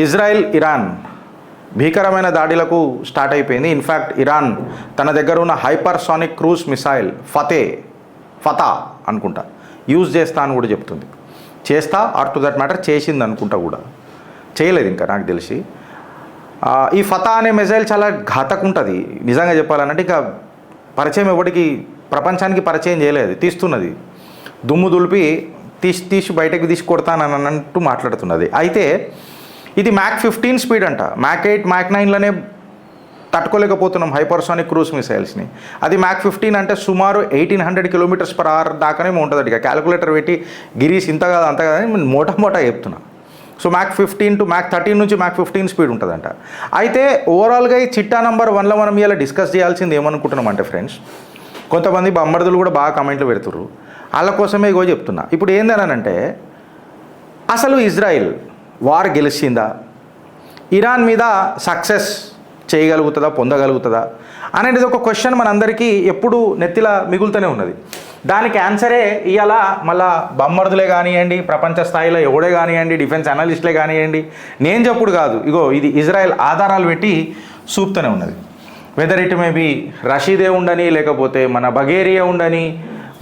Israel Iran భీకరమైన దాడులకు start అయిపోయింది. ఇన్ఫ్యాక్ట్ ఇరాన్ తన దగ్గర ఉన్న హైపర్సానిక్ క్రూజ్ మిసైల్ ఫతా అనుకుంటా యూజ్ చేస్తా అని కూడా చెప్తుంది. చేస్తా ఆర్ టు దట్ మ్యాటర్ చేసింది అనుకుంటా, కూడా చేయలేదు ఇంకా నాకు తెలిసి. ఈ ఫతా అనే మిసైల్ చాలా ఘాతకు ఉంటుంది నిజంగా చెప్పాలనంటే. ఇక పరిచయం ఎవరికి ప్రపంచానికి పరిచయం చేయలేదు, తీస్తున్నది దుమ్ము దులిపి తీసి బయటకు తీసి కొడతానని అన్నట్టు మాట్లాడుతున్నది. అయితే ఇది మ్యాక్ 15 స్పీడ్ అంట. మ్యాక్ 8 మ్యాక్ 9లోనే తట్టుకోలేకపోతున్నాం హైపర్సానిక్ క్రూజ్ మిసైల్స్ని. అది మ్యాక్ 15 అంటే సుమారు 1800 km/h దాకానే ఉంటుంది. ఇక క్యాలిక్యులేటర్ పెట్టి గిరీస్ ఇంత కాదు అంత కాదని మోటా చెప్తున్నా. సో మ్యాక్ 15 టు మ్యాక్ 13 నుంచి మ్యాక్ 15 స్పీడ్ ఉంటుందంట. అయితే ఓవరాల్గా ఈ చిట్టా నంబర్ 1లో మనం ఇలా డిస్కస్ చేయాల్సింది ఏమనుకుంటున్నాం అంటే ఫ్రెండ్స్, కొంతమంది బొమ్మర్దులు కూడా బాగా కమెంట్లు పెడుతుర్రు, వాళ్ళ కోసమే ఇగో చెప్తున్నా. ఇప్పుడు ఏందనంటే అసలు ఇజ్రాయిల్ వార్ గెలిచిందా, ఇరాన్ మీద సక్సెస్ చేయగలుగుతుందా, పొందగలుగుతుందా అనేది ఒక క్వశ్చన్ మనందరికీ ఎప్పుడు నెత్తిలా మిగులుతూనే ఉన్నది. దానికి ఆన్సరే ఇవాళ మళ్ళా బొమ్మర్దులే కానివ్వండి, ప్రపంచ స్థాయిలో ఎవడే కానివ్వండి, డిఫెన్స్ అనలిస్టులే కానివ్వండి, నేను చెప్పుడు కాదు, ఇగో ఇది ఇజ్రాయెల్ ఆధారాలు పెట్టి చూపుతూనే ఉన్నది. వెదర్ ఇట్ మే బి రషీదే ఉండని, లేకపోతే మన బగేరియా ఉండని,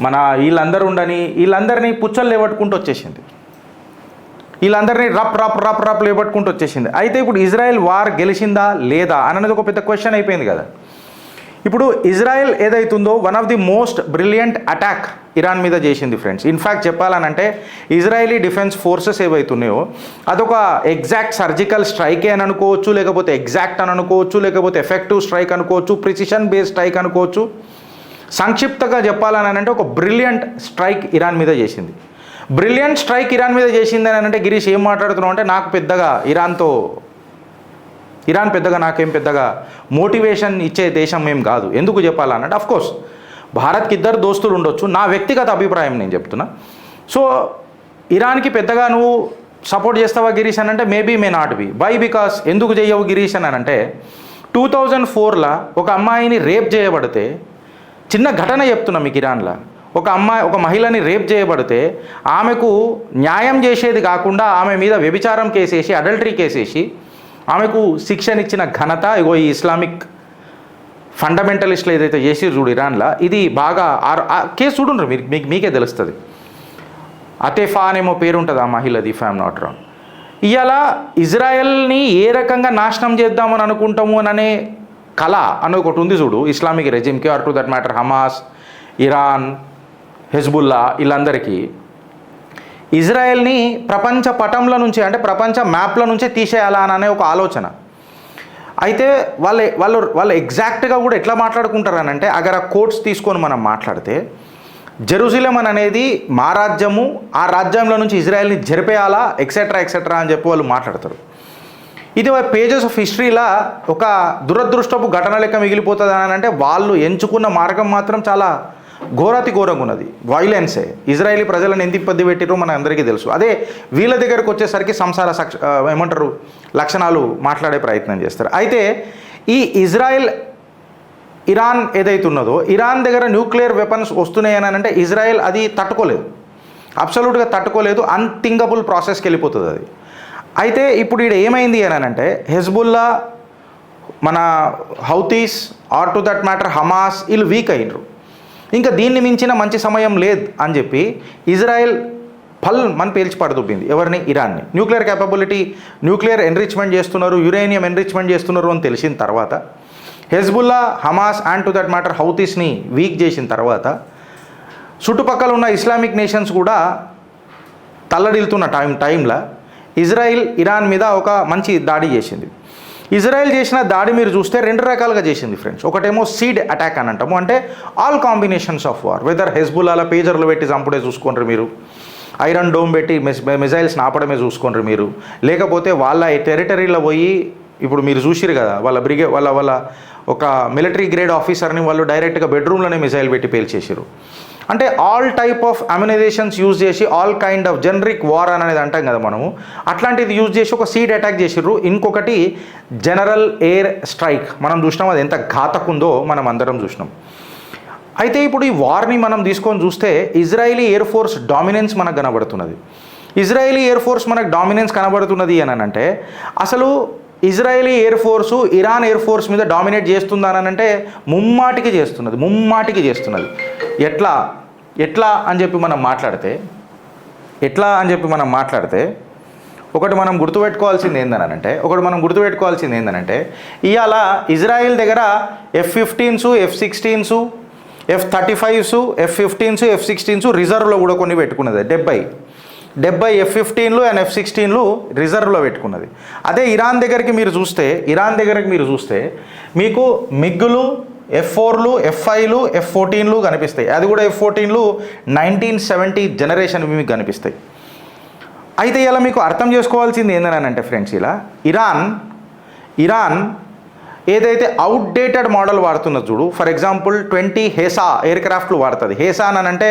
మన వీళ్ళందరూ ఉండని, వీళ్ళందరినీ పుచ్చలు లేబట్టుకుంటూ వచ్చేసింది, వీళ్ళందరినీ రప్ లేబట్టుకుంటూ వచ్చేసింది. అయితే ఇప్పుడు ఇజ్రాయెల్ వార్ గెలిచిందా లేదా అనేది ఒక పెద్ద క్వశ్చన్ అయిపోయింది కదా. ఇప్పుడు ఇజ్రాయెల్ ఏదైతుందో one of the most brilliant attack Iran మీద చేసింది ఫ్రెండ్స్. ఇన్ఫ్యాక్ట్ చెప్పాలనంటే ఇజ్రాయలీ డిఫెన్స్ ఫోర్సెస్ ఏవైతున్నాయో అదొక ఎగ్జాక్ట్ సర్జికల్ స్ట్రైకే అని అనుకోవచ్చు, లేకపోతే ఎగ్జాక్ట్ అని అనుకోవచ్చు, లేకపోతే ఎఫెక్టివ్ స్ట్రైక్ అనుకోవచ్చు, ప్రిసిషన్ బేస్డ్ స్ట్రైక్ అనుకోవచ్చు. సంక్షిప్తంగా చెప్పాలని అంటే ఒక బ్రిలియంట్ స్ట్రైక్ ఇరాన్ మీద చేసింది. బ్రిలియంట్ స్ట్రైక్ ఇరాన్ మీద చేసింది అని అంటే గిరీష్ ఏం మాట్లాడుతున్నావు అంటే నాకు పెద్దగా ఇరాన్ పెద్దగా నాకేం పెద్దగా మోటివేషన్ ఇచ్చే దేశం ఏం కాదు. ఎందుకు చెప్పాలన్నట్టు అఫ్కోర్స్ భారత్కి 2 దోస్తులు ఉండొచ్చు, నా వ్యక్తిగత అభిప్రాయం నేను చెప్తున్నా. సో ఇరాన్కి పెద్దగా నువ్వు సపోర్ట్ చేస్తావా గిరీష్ అని అంటే maybe may not be. By because ఎందుకు చేయవు గిరీష్ అని అంటే 2004లో ఒక అమ్మాయిని రేప్ చేయబడితే, చిన్న ఘటన చెప్తున్నా మీకు, ఇరాన్లో ఒక మహిళని రేప్ చేయబడితే ఆమెకు న్యాయం చేసేది కాకుండా ఆమె మీద వ్యభిచారం కేసేసి, అడల్టరీ కేసేసి ఆమెకు శిక్షనిచ్చిన ఘనత ఇగో ఈ ఇస్లామిక్ ఫండమెంటలిస్టులు ఏదైతే చేసి చూడు ఇరాన్లో, ఇది బాగా కేసు చూడుండ్రు మీకే తెలుస్తుంది. అతేఫా అనేమో పేరు ఉంటుంది ఆ మహిళది, ఇఫ్ ఐఎమ్ నాట్ రాంగ్. ఇవాళ ఇజ్రాయెల్ని ఏ రకంగా నాశనం చేద్దామని అనుకుంటాము అనే కళ అని ఒకటి ఉంది చూడు ఇస్లామిక్ రెజిమ్కి, or to that matter Hamas, Iran, Hezbollah, వీళ్ళందరికీ ఇజ్రాయెల్ని ప్రపంచ పటంల నుంచి అంటే ప్రపంచ మ్యాప్ల నుంచే తీసేయాలా అనే ఒక ఆలోచన. అయితే వాళ్ళు ఎగ్జాక్ట్గా కూడా ఎట్లా మాట్లాడుకుంటారు అని అంటే అగర్ ఆ కోట్స్ తీసుకొని మనం మాట్లాడితే జెరూసలేం అనేది మా రాజ్యము, ఆ రాజ్యంలో నుంచి ఇజ్రాయెల్ని జరిపేయాలా ఎక్సెట్రా అని చెప్పి వాళ్ళు మాట్లాడతారు. ఇది పేజెస్ ఆఫ్ హిస్టరీలా ఒక దురదృష్టపు ఘటన లెక్క మిగిలిపోతుంది అని అంటే వాళ్ళు ఎంచుకున్న మార్గం మాత్రం చాలా ఘోరంగా ఉన్నది. వైలెన్సే ఇజ్రాయేలీ ప్రజలను ఎంత ఇబ్బంది పెట్టిరో మన అందరికీ తెలుసు. అదే వీళ్ళ దగ్గరకు వచ్చేసరికి సంసార లక్షణాలు మాట్లాడే ప్రయత్నం చేస్తారు. అయితే ఈ ఇరాన్ ఏదైతున్నదో ఇరాన్ దగ్గర న్యూక్లియర్ వెపన్స్ వస్తున్నాయి అని అంటే ఇజ్రాయెల్ అది తట్టుకోలేదు, అబ్సల్యూట్గా తట్టుకోలేదు, అన్థింకబుల్ ప్రాసెస్కి వెళ్ళిపోతుంది అది. అయితే ఇప్పుడు ఇక్కడ ఏమైంది అని అంటే హెజ్బుల్లా, మన Houthis, or to that matter Hamas, వీళ్ళు వీక్ అయినరు. ఇంకా దీన్ని మించిన మంచి సమయం లేదు అని చెప్పి ఇజ్రాయెల్ మన పేల్చి పడుతుంపింది ఎవరిని, ఇరాన్ని. న్యూక్లియర్ క్యాపబిలిటీ, న్యూక్లియర్ ఎన్రిచ్మెంట్ చేస్తున్నారు, యురేనియం ఎన్రిచ్మెంట్ చేస్తున్నారు అని తెలిసిన తర్వాత Hezbollah, Hamas and to that matter హౌతీస్ని వీక్ చేసిన తర్వాత చుట్టుపక్కల ఉన్న ఇస్లామిక్ నేషన్స్ కూడా తల్లడిల్తున్న టైంలో ఇజ్రాయిల్ ఇరాన్ మీద ఒక మంచి దాడి చేసింది. ఇజ్రాయెల్ చేసిన దాడి మీరు చూస్తే 2 రకాలుగా చేసింది ఫ్రెండ్స్. ఒకటేమో సీడ్ అటాక్ అని అంటాము, అంటే all combinations of war. Whether హెజ్బుల్లాల పేజర్లు పెట్టి చంపుడే చూసుకోండి మీరు, ఐరన్ డోమ్ పెట్టి మిజైల్స్ ఆపడమే చూసుకోండి మీరు, లేకపోతే వాళ్ళ టెరిటరీలో పోయి ఇప్పుడు మీరు చూసిరు కదా వాళ్ళ ఒక మిలిటరీ గ్రేడ్ ఆఫీసర్ని వాళ్ళు డైరెక్ట్గా బెడ్రూమ్లోనే మిజైల్ పెట్టి పేల్చేసారు. అంటే ఆల్ టైప్ ఆఫ్ అమ్యునైజేషన్స్ యూజ్ చేసి all kind of generic war అనేది అంటాం కదా మనము, అట్లాంటిది యూజ్ చేసి ఒక సీడ్ అటాక్ చేసిర్రు. ఇంకొకటి జనరల్ ఎయిర్ స్ట్రైక్ మనం చూసినాం, అది ఎంత ఘాతకుందో మనం అందరం చూసినాం. అయితే ఇప్పుడు ఈ వార్ని మనం తీసుకొని చూస్తే ఇజ్రాయిలీ ఎయిర్ ఫోర్స్ డామినెన్స్ మనకు కనబడుతున్నది. ఇజ్రాయేలీ ఎయిర్ ఫోర్స్ మనకు డామినెన్స్ కనబడుతున్నది అని అంటే అసలు Israeli air force Iran air force మీద డామినేట్ చేస్తుందా అని అంటే ముమ్మాటికి చేస్తున్నది. ఎట్లా అని చెప్పి మనం మాట్లాడితే ఒకటి మనం గుర్తుపెట్టుకోవాల్సింది ఏందనంటే ఇవాళ ఇజ్రాయిల్ దగ్గర F-15s, F-16s, F-35s, F-15s, F-16s రిజర్వ్లో కూడా కొన్ని పెట్టుకున్నది. 70 F-15లు అండ్ F-16లు రిజర్వ్లో పెట్టుకున్నది. అదే ఇరాన్ దగ్గరికి మీరు చూస్తే మీకు మిగ్గులు, F-4లు, F-5లు, F-14లు కనిపిస్తాయి. అది కూడా F-14లు 1970 జనరేషన్ మీకు కనిపిస్తాయి. అయితే ఇలా మీకు అర్థం చేసుకోవాల్సింది ఏంటంటే ఫ్రెండ్స్, ఇలా ఇరాన్ ఏదైతే అవుట్డేటెడ్ మోడల్ వాడుతున్నది చూడు, ఫర్ ఎగ్జాంపుల్ 20 హేసా ఎయిర్ క్రాఫ్ట్లు వాడుతుంది. హేసా అని అంటే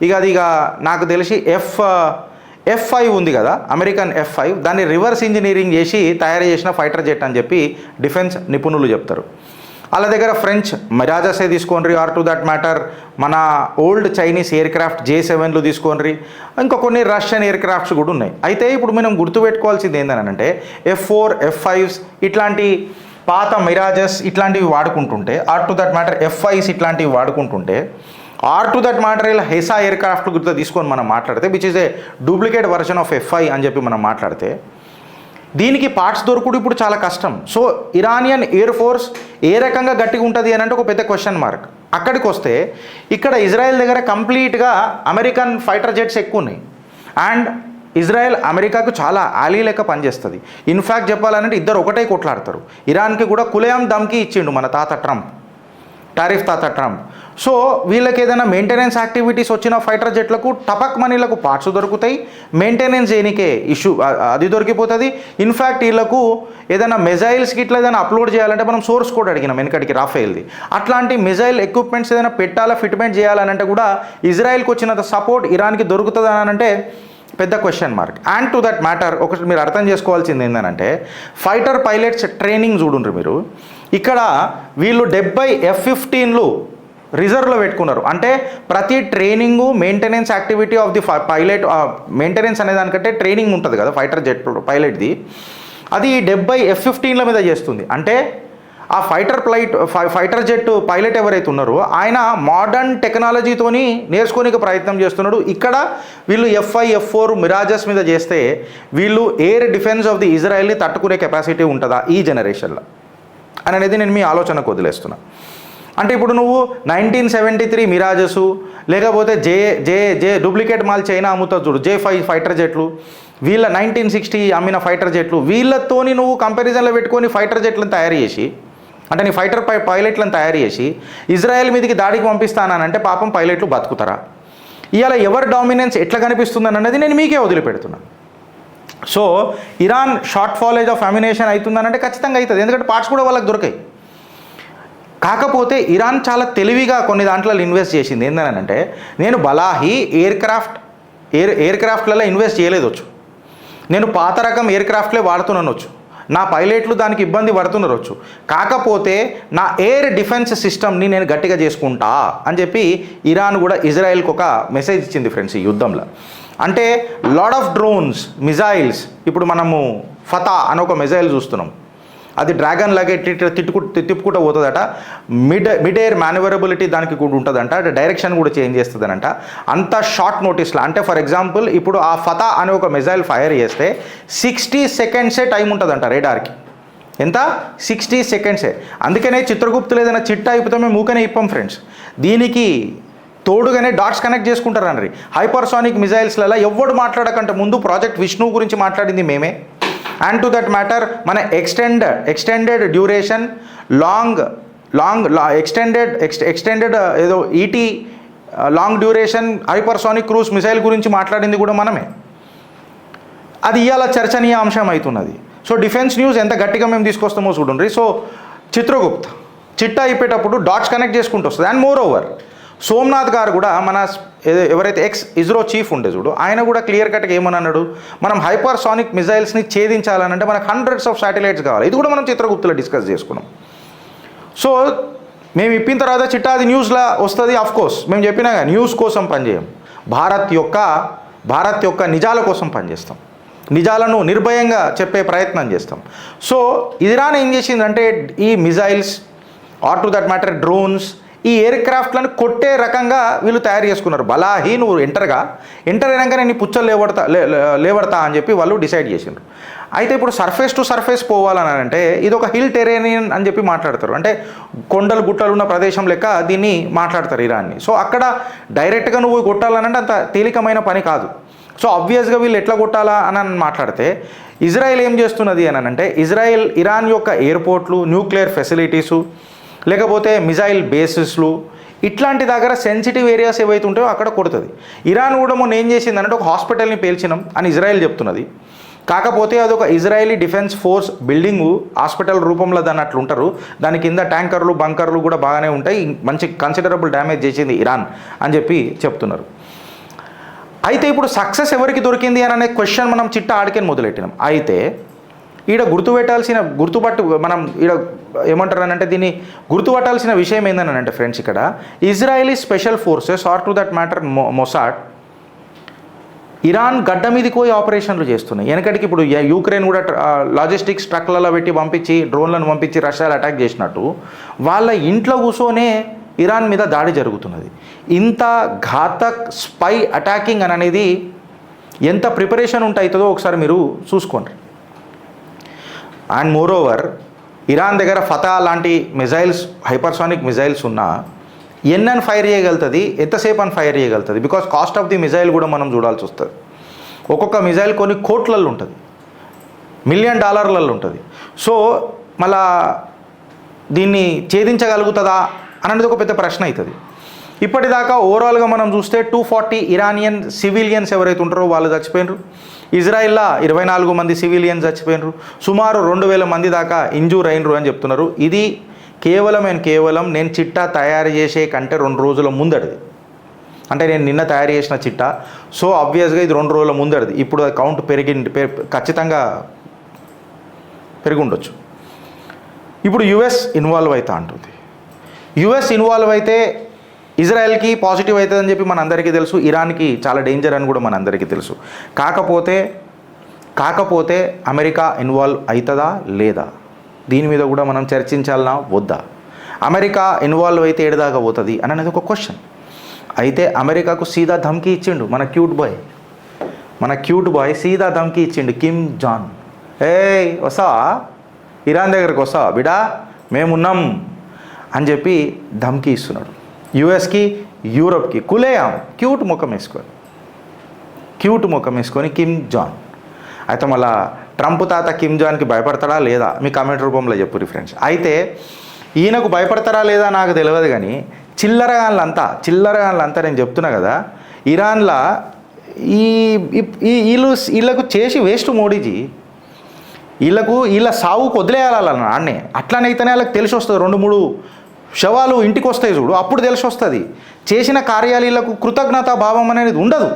ఇక నాకు తెలిసి F-5 ఉంది కదా, అమెరికన్ F-5, దాన్ని రివర్స్ ఇంజనీరింగ్ చేసి తయారు చేసిన ఫైటర్ జెట్ అని చెప్పి డిఫెన్స్ నిపుణులు చెప్తారు. వాళ్ళ దగ్గర ఫ్రెంచ్ మిరాజెసే తీసుకోండి, ఆర్ టు దట్ మ్యాటర్ మన ఓల్డ్ చైనీస్ ఎయిర్ క్రాఫ్ట్ J-7లు తీసుకోండి, ఇంకా కొన్ని రష్యన్ ఎయిర్ క్రాఫ్ట్స్ కూడా ఉన్నాయి. అయితే ఇప్పుడు మనం గుర్తుపెట్టుకోవాల్సింది ఏంటంటే F-4, F-5s ఇట్లాంటి పాత మిరాజెస్ ఇట్లాంటివి వాడుకుంటుంటే, or to that matter F-5s ఇట్లాంటివి వాడుకుంటుంటే, ఆర్ టు దట్ మ్యాటర్ ఇలా హెసా ఎయిర్ క్రాఫ్ట్ గుర్తు తీసుకొని మనం మాట్లాడితే which is a duplicate version of F-5 అని చెప్పి మనం మాట్లాడితే దీనికి పార్ట్స్ దొరకడు ఇప్పుడు చాలా కష్టం. సో ఇరానియన్ ఎయిర్ ఫోర్స్ ఏ రకంగా గట్టిగా ఉంటుంది అని అంటే ఒక పెద్ద క్వశ్చన్ మార్క్. అక్కడికి వస్తే ఇక్కడ ఇజ్రాయెల్ దగ్గర కంప్లీట్గా అమెరికన్ ఫైటర్ జెట్స్ ఎక్కువ ఉన్నాయి. అండ్ ఇజ్రాయెల్ అమెరికాకు చాలా ఆలీ లెక్క పనిచేస్తుంది. ఇన్ఫ్యాక్ట్ చెప్పాలంటే ఇద్దరు ఒకటే కొట్లాడతారు. ఇరాన్కి కూడా కులయాం దమ్కి ఇచ్చిండు మన టారిఫ్ తాత ట్రంప్. సో వీళ్ళకి ఏదైనా మెయింటెనెన్స్ యాక్టివిటీస్ వచ్చిన ఫైటర్ జెట్లకు టపక్ మనీలకు పార్ట్స్ దొరుకుతాయి, మెయింటెనెన్స్ చేయనికే ఇష్యూ అది దొరికిపోతుంది. ఇన్ఫ్యాక్ట్ వీళ్ళకు ఏదైనా మిజైల్స్కి ఇట్లా ఏదైనా అప్లోడ్ చేయాలంటే మనం సోర్స్ కోడ్ అడిగినాం వెనకటికి రాఫేల్ది. అట్లాంటి మిజైల్ ఎక్విప్మెంట్స్ ఏదైనా పెట్టాలా, ఫిట్మెంట్ చేయాలనంటే కూడా ఇజ్రాయెల్కి వచ్చినంత సపోర్ట్ ఇరాన్కి దొరుకుతుంది అని అంటే పెద్ద question mark. And to that matter ఒకటి మీరు అర్థం చేసుకోవాల్సింది ఏంటంటే ఫైటర్ పైలట్స్ ట్రైనింగ్ చూడుండ్రు మీరు. ఇక్కడ వీళ్ళు 70 F-15లు రిజర్వ్లో పెట్టుకున్నారు. అంటే ప్రతి training maintenance activity of the pilot, maintenance అనే దానికంటే ట్రైనింగ్ ఉంటుంది కదా ఫైటర్ జెట్ పైలట్ది, అది 70 F-15ల మీద చేస్తుంది. అంటే ఆ ఫైటర్ జెట్ పైలట్ ఎవరైతే ఉన్నారో ఆయన మోడర్న్ టెక్నాలజీతోని నేర్చుకోనికి ప్రయత్నం చేస్తున్నాడు. ఇక్కడ వీళ్ళు F-5, F-4 మిరాజెస్ మీద చేస్తే వీళ్ళు ఎయిర్ డిఫెన్స్ ఆఫ్ ది ఇజ్రాయెల్ని తట్టుకునే కెపాసిటీ ఉంటుందా ఈ జనరేషన్లో అనేది నేను మీ ఆలోచనకు వదిలేస్తున్నా. అంటే ఇప్పుడు నువ్వు 1973 మిరాజెస్ లేకపోతే జే డూప్లికేట్ మాల్ చైనా అమ్ముతావు చూడు, J-5 ఫైటర్ జెట్లు, వీళ్ళ 1960 అమ్మిన ఫైటర్ జెట్లు, వీళ్ళతోని నువ్వు కంపారిజన్లో పెట్టుకొని ఫైటర్ జెట్లను తయారు చేసి, అంటే నీ ఫైటర్ పైలట్లను తయారు చేసి ఇజ్రాయెల్ మీదకి దాడికి పంపిస్తానంటే పాపం పైలట్లు బతుకుతారా? ఇవాళ ఎవరి డామినెన్స్ ఎట్లా కనిపిస్తుందని అనేది నేను మీకే వదిలిపెడుతున్నాను. So Iran short fallage of ammunition అవుతుందనంటే ఖచ్చితంగా అవుతుంది, ఎందుకంటే పార్ట్స్ కూడా వాళ్ళకి దొరికాయి. కాకపోతే ఇరాన్ చాలా తెలివిగా కొన్ని దాంట్లో ఇన్వెస్ట్ చేసింది. ఏంటంటే నేను బలాహి ఎయిర్ క్రాఫ్ట్లలో ఇన్వెస్ట్ చేయలేదొచ్చు, నేను పాత రకం ఎయిర్ క్రాఫ్ట్లే వాడుతున్నానొచ్చు, నా పైలట్లు దానికి ఇబ్బంది పడుతున్నారొచ్చు, కాకపోతే నా ఎయిర్ డిఫెన్స్ సిస్టమ్ని నేను గట్టిగా చేసుకుంటా అని చెప్పి ఇరాన్ కూడా ఇజ్రాయెల్కి ఒక మెసేజ్ ఇచ్చింది ఫ్రెండ్స్ ఈ యుద్ధంలో. అంటే లాడ్ ఆఫ్ డ్రోన్స్, మిజైల్స్, ఇప్పుడు మనము ఫతా అని ఒక మిజైల్ చూస్తున్నాం, అది డ్రాగన్ లాగే తిప్పుకుంటూ పోతుందట, మిడ్ ఎయిర్ మేనేవరబిలిటీ దానికి కూడా ఉంటుందంట, డైరెక్షన్ కూడా చేంజ్ చేస్తుందనంట. అంత షార్ట్ నోటీస్లో, అంటే ఫర్ ఎగ్జాంపుల్ ఇప్పుడు ఆ ఫతా అనే ఒక మిజైల్ ఫైర్ చేస్తే 60 సెకండ్సే టైం ఉంటుందంట రేడార్కి. ఎంత? 60 సెకండ్సే. అందుకనే చిత్రగుప్తులు ఏదైనా చిట్టా అయిపోతే మేము ఊకనే ఇప్పం ఫ్రెండ్స్. దీనికి తోడుగానే డాట్స్ కనెక్ట్ చేసుకుంటారని హైపర్సానిక్ మిజైల్స్లలో ఎవడు మాట్లాడకంటే ముందు ప్రాజెక్ట్ విష్ణు గురించి మాట్లాడింది మేమే. అండ్ టు దట్ మ్యాటర్ మన ఎక్స్టెండెడ్ డ్యూరేషన్ ఎక్స్టెండెడ్ ఏదో ET long duration hypersonic cruise missile గురించి మాట్లాడింది కూడా మనమే. అది ఇవాళ చర్చనీయాంశం అవుతున్నది. సో డిఫెన్స్ న్యూస్ ఎంత గట్టిగా మేము తీసుకొస్తామో చూడండి. సో చిత్రగుప్త్ చిట్టా అయిపోయేటప్పుడు డాట్స్ కనెక్ట్ చేసుకుంటూ వస్తుంది. అండ్ మోర్ ఓవర్ సోమనాథ్ గారు కూడా మన ఎవరైతే ఇస్రో చీఫ్ ఉండే చూడు, ఆయన కూడా క్లియర్ కట్గా ఏమని అన్నాడు, మనం హైపర్సానిక్ మిజైల్స్ని ఛేదించాలనంటే మనకు హండ్రెడ్స్ ఆఫ్ శాటిలైట్స్ కావాలి. ఇది కూడా మనం చిత్రగుప్తులో డిస్కస్ చేసుకున్నాం. సో మేము ఇప్పిన తర్వాత చిట్టా అది న్యూస్లో వస్తుంది. కోర్స్ మేము చెప్పినా న్యూస్ కోసం పనిచేయం. భారత్ యొక్క భారత్ యొక్క నిజాల కోసం పనిచేస్తాం, నిజాలను నిర్భయంగా చెప్పే ప్రయత్నం చేస్తాం. సో ఇరాన్ ఏం చేసిందంటే ఈ missiles or to that matter drones, ఈ ఎయిర్ క్రాఫ్ట్లను కొట్టే రకంగా వీళ్ళు తయారు చేసుకున్నారు. బలాహి నువ్వు ఎంటర్ అయినాకనే నీ పుచ్చలు లేవడతా అని చెప్పి వాళ్ళు డిసైడ్ చేసినారు. అయితే ఇప్పుడు సర్ఫేస్ టు సర్ఫేస్ పోవాలని అంటే ఇది ఒక హిల్ టెరేనియన్ అని చెప్పి మాట్లాడతారు, అంటే కొండలు గుట్టలు ఉన్న ప్రదేశం లెక్క దీన్ని మాట్లాడతారు ఇరాన్ని. సో అక్కడ డైరెక్ట్గా నువ్వు కొట్టాలనంటే అంత తేలికమైన పని కాదు. సో ఆబ్వియస్గా వీళ్ళు ఎట్లా కొట్టాలా అని మాట్లాడితే ఇజ్రాయెల్ ఏం చేస్తున్నది అని అంటే ఇజ్రాయెల్ ఇరాన్ యొక్క ఎయిర్పోర్ట్లు, న్యూక్లియర్ ఫెసిలిటీసు, లేకపోతే మిజైల్ బేసిస్లు ఇట్లాంటి దగ్గర సెన్సిటివ్ ఏరియాస్ ఏవైతే ఉంటాయో అక్కడ కొడుతుంది. ఇరాన్ కూడా మొన్న ఏం చేసిందంటే ఒక హాస్పిటల్ని పేల్చినాం అని ఇజ్రాయెల్ చెప్తున్నది. కాకపోతే అదొక Israeli defence force building, hospital రూపంలో దాన్ని అట్లా ఉంటారు, దాని కింద ట్యాంకర్లు బంకర్లు కూడా బాగానే ఉంటాయి, మంచి కన్సిడరబుల్ డ్యామేజ్ చేసింది ఇరాన్ అని చెప్పి చెప్తున్నారు. అయితే ఇప్పుడు సక్సెస్ ఎవరికి దొరికింది అని అనే క్వశ్చన్ మనం చిట్ట ఆడికని మొదలెట్టినాం. అయితే ఈడ మనం ఈడ ఏమంటారు అంటే దీన్ని గుర్తుపట్టాల్సిన విషయం ఏందని అంటే ఫ్రెండ్స్, ఇక్కడ Israeli special forces or to that matter Mossad Iran గడ్డ మీదకి పోయి ఆపరేషన్లు చేస్తున్నాయి. వెనకటికి ఇప్పుడు యూక్రెయిన్ కూడా లాజిస్టిక్స్ ట్రక్లలో పెట్టి పంపించి డ్రోన్లను పంపించి రష్యాలో అటాక్ చేసినట్టు వాళ్ళ ఇంట్లో కూర్చొనే ఇరాన్ మీద దాడి జరుగుతున్నది. ఇంత ఘాతక్ స్పై అటాకింగ్ అనేది ఎంత ప్రిపరేషన్ ఉంటుందో ఒకసారి మీరు చూసుకోండి. అండ్ మోర్ ఓవర్ ఇరాన్ దగ్గర ఫతా లాంటి మిజైల్స్, హైపర్సానిక్ మిజైల్స్ ఉన్నా ఎన్నని ఫైర్ చేయగలుగుతుంది, ఎంతసేపు అని ఫైర్ చేయగలుగుతుంది, because cost of the missile కూడా మనం చూడాల్సి వస్తుంది. ఒక్కొక్క మిజైల్ కొన్ని కోట్లలో ఉంటుంది, $1 మిలియన్ ఉంటుంది. సో మళ్ళా దీన్ని ఛేదించగలుగుతుందా అనేది ఒక పెద్ద ప్రశ్న అవుతుంది. ఇప్పటిదాకా ఓవరాల్గా మనం చూస్తే 240 ఇరానియన్ సివిలియన్స్ ఎవరైతే ఉంటారో వాళ్ళు చచ్చిపోయినారు. ఇజ్రాయిల్లో 24 మంది సివిలియన్స్ చచ్చిపోయినారు. సుమారు 2000 మంది దాకా ఇంజూర్ అయినరు అని చెప్తున్నారు. ఇది కేవలం నేను చిట్టా తయారు చేసే కంటే 2 రోజుల ముందడిది, అంటే నేను నిన్న తయారు చేసిన చిట్టా. సో ఆబ్వియస్గా ఇది 2 రోజుల ముందడిది. ఇప్పుడు కౌంట్ ఖచ్చితంగా పెరిగి ఉండొచ్చు. ఇప్పుడు యుఎస్ ఇన్వాల్వ్ అవుతా అంటుంది. యుఎస్ ఇన్వాల్వ్ అయితే ఇజ్రాయెల్కి పాజిటివ్ అవుతుందని చెప్పి మనందరికీ తెలుసు, ఇరాన్కి చాలా డేంజర్ అని కూడా మనందరికీ తెలుసు. కాకపోతే అమెరికా ఇన్వాల్వ్ అవుతుందా లేదా, దీని మీద కూడా మనం చర్చించాలన్నా వద్దా, అమెరికా ఇన్వాల్వ్ అయితే ఏడదాకా పోతుంది అని అనేది ఒక క్వశ్చన్. అయితే అమెరికాకు సీదా ధమ్కి ఇచ్చిండు మన క్యూట్ బాయ్ సీదా ధమ్కి ఇచ్చిండు కిమ్ జాన్. వస్తావా ఇరాన్ దగ్గరకు, వస్తావా బిడా, మేమున్నాం అని చెప్పి ధమ్కి ఇస్తున్నాడు యుఎస్కి, యూరప్కి. కులేయాం క్యూట్ ముఖం వేసుకొని కిమ్ జాన్. అయితే మళ్ళా ట్రంప్ తాత కిమ్ జాన్కి భయపడతాడా లేదా మీ కామెంట్ రూపంలో చెప్పుర్రి ఫ్రెండ్స్. అయితే ఈయనకు భయపడతారా లేదా నాకు తెలియదు, కానీ చిల్లరగాళ్ళంతా నేను చెప్తున్నా కదా, ఇరాన్లో వీళ్ళకు చేసి వేస్ట్ మోడీజీ, వీళ్ళ సావుకు వదిలేయాలన్న ఆడనే. అట్లనైతేనే వాళ్ళకి తెలిసి వస్తుంది, 2-3 శవాలు ఇంటికి వస్తాయి చూడు, అప్పుడు తెలిసి వస్తుంది. చేసిన కార్యాలయాలకు కృతజ్ఞతా భావం అనేది ఉండదు.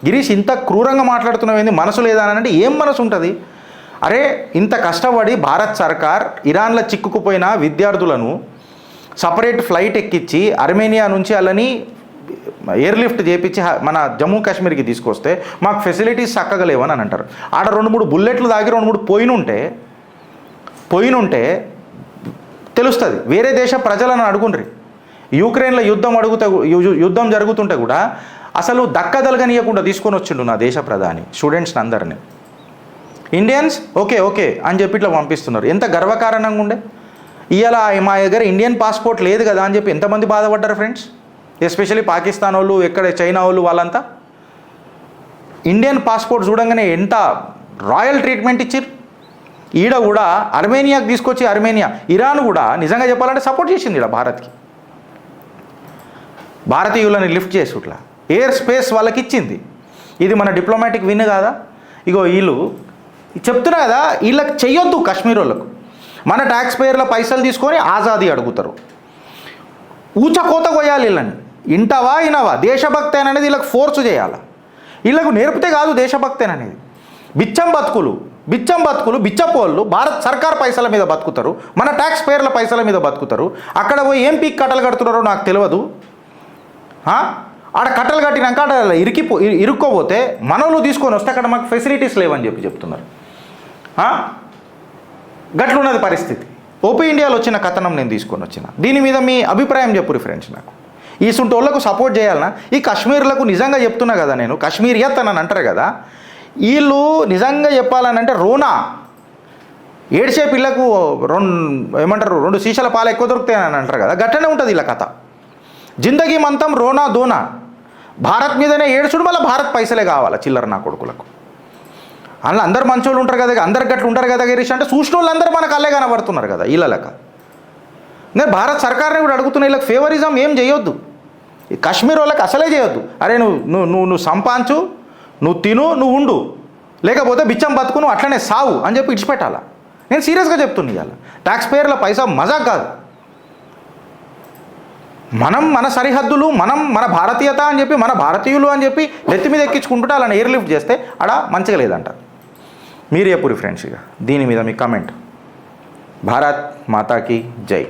గిరీష్ ఇంత క్రూరంగా మాట్లాడుతున్నావు ఏంది, మనసు లేదా అని అంటే ఏం మనసు ఉంటుంది? అరే ఇంత కష్టపడి భారత్ సర్కార్ ఇరాన్లో చిక్కుకుపోయిన విద్యార్థులను సపరేట్ ఫ్లైట్ ఎక్కించి అర్మేనియా నుంచి వాళ్ళని ఎయిర్లిఫ్ట్ చేపించి మన జమ్మూ కాశ్మీర్కి తీసుకొస్తే మాకు ఫెసిలిటీస్ చక్కగా లేవని అని అంటారు. ఆడ 2-3 బుల్లెట్లు దాగి 2-3 పోయినుంటే తెలుస్తుంది. వేరే దేశ ప్రజలను అడుగుండ్రి, యూక్రెయిన్లో యుద్ధం జరుగుతుంటే కూడా అసలు దక్కదలగనీయకుండా తీసుకొని వచ్చిండు నా దేశ ప్రధాని స్టూడెంట్స్ని అందరినీ. ఇండియన్స్ ఓకే అని చెప్పి ఇట్లా పంపిస్తున్నారు. ఎంత గర్వకారణంగా ఉండే. ఇవాళ మా దగ్గర ఇండియన్ పాస్పోర్ట్ లేదు కదా అని చెప్పి ఎంతమంది బాధపడ్డారు ఫ్రెండ్స్, ఎస్పెషల్లీ పాకిస్తాన్ వాళ్ళు, ఎక్కడ చైనా వాళ్ళు, వాళ్ళంతా ఇండియన్ పాస్పోర్ట్ చూడంగానే ఎంత రాయల్ ట్రీట్మెంట్ ఇచ్చారు. ఈడ కూడా అర్మేనియాకి తీసుకొచ్చి ఇరాన్ కూడా నిజంగా చెప్పాలంటే సపోర్ట్ చేసింది ఇక్కడ భారత్కి, భారతీయులని లిఫ్ట్ చేసి ఇట్లా ఎయిర్ స్పేస్ వాళ్ళకి ఇచ్చింది. ఇది మన డిప్లొమాటిక్ విన్ కాదా? ఇగో వీళ్ళు చెప్తున్నా కదా, వీళ్ళకి చెయ్యొద్దు కాశ్మీర్ వాళ్ళకు. మన ట్యాక్స్ పేయర్ల పైసలు తీసుకొని ఆజాదీ అడుగుతారు, ఊచకోత కొయ్యాలి వీళ్ళని. ఇనవా దేశభక్తి అనేది వీళ్ళకి ఫోర్స్ చేయాలి. వీళ్ళకు నేర్పితే కాదు దేశభక్తి అనేది. బిచ్చం బతుకులు బిచ్చపోళ్ళు భారత్ సర్కార్ పైసల మీద బతుకుతారు, మన ట్యాక్స్ పేయర్ల పైసల మీద బతుకుతారు. అక్కడ పోయి ఏం పీక్ కట్టలు కడుతున్నారో నాకు తెలియదు. ఆడ కట్టలు కట్టినాక ఆడ ఇరుక్కోపోతే మనోళ్ళు తీసుకొని వస్తే అక్కడ మాకు ఫెసిలిటీస్ లేవని చెప్తున్నారు. గట్లున్నది పరిస్థితి. ఓపీ ఇండియాలో వచ్చిన కథనం నేను తీసుకొని వచ్చిన. దీని మీద మీ అభిప్రాయం చెప్పురు ఫ్రెండ్స్. నాకు ఈ సుంటోళ్ళకు సపోర్ట్ చేయాలన్నా, ఈ కాశ్మీర్లకు నిజంగా చెప్తున్నా కదా నేను, కాశ్మీరియత్ అని అంటారు కదా, వీళ్ళు నిజంగా చెప్పాలనంటే రోనా ఏడ్చే పిల్లకు రెండు సీసాల పాలు ఎక్కువ దొరుకుతాయని అంటారు కదా, గట్టనే ఉంటుంది ఇలా కథ. జిందగీ మంతం రోనా దోనా, భారత్ మీదనే ఏడ్చుడు, మళ్ళీ భారత్ పైసలే కావాలి చిల్లర నా కొడుకులకు. అందులో అందరు మంచోళ్ళు ఉంటారు కదా, అందరు గట్లు ఉంటారు కదా గిరీష్ అంటే, చూసిన వాళ్ళు అందరూ మనకు అల్లే కనబడుతున్నారు కదా వీళ్ళ లెక్క. నేను భారత్ సర్కార్ని కూడా అడుగుతున్నా, వీళ్ళకి ఫేవరిజం ఏం చేయొద్దు, ఈ కాశ్మీర్ వాళ్ళకి అసలే చేయొద్దు. అరే నువ్వు సంపాంచు, నువ్వు తిను, నువ్వు ఉండు, లేకపోతే బిచ్చం బతుకు, నువ్వు అట్లనే సావు అని చెప్పి ఇడిచిపెట్టాలా. నేను సీరియస్గా చెప్తున్నా. ఇవాళ ట్యాక్స్ పేర్ల పైసా మజాక్ కాదు. మనం మన సరిహద్దులు, మనం మన భారతీయత అని చెప్పి, మన భారతీయులు అని చెప్పి నెత్తి మీద ఎక్కించుకుంటుంటే అలా ఎయిర్ లిఫ్ట్ చేస్తే అక్కడ మంచిగా లేదంట. మీరు చెప్పురి ఫ్రెండ్స్. ఇక దీని మీద మీ కమెంట్. భారత్ మాతాకి జై.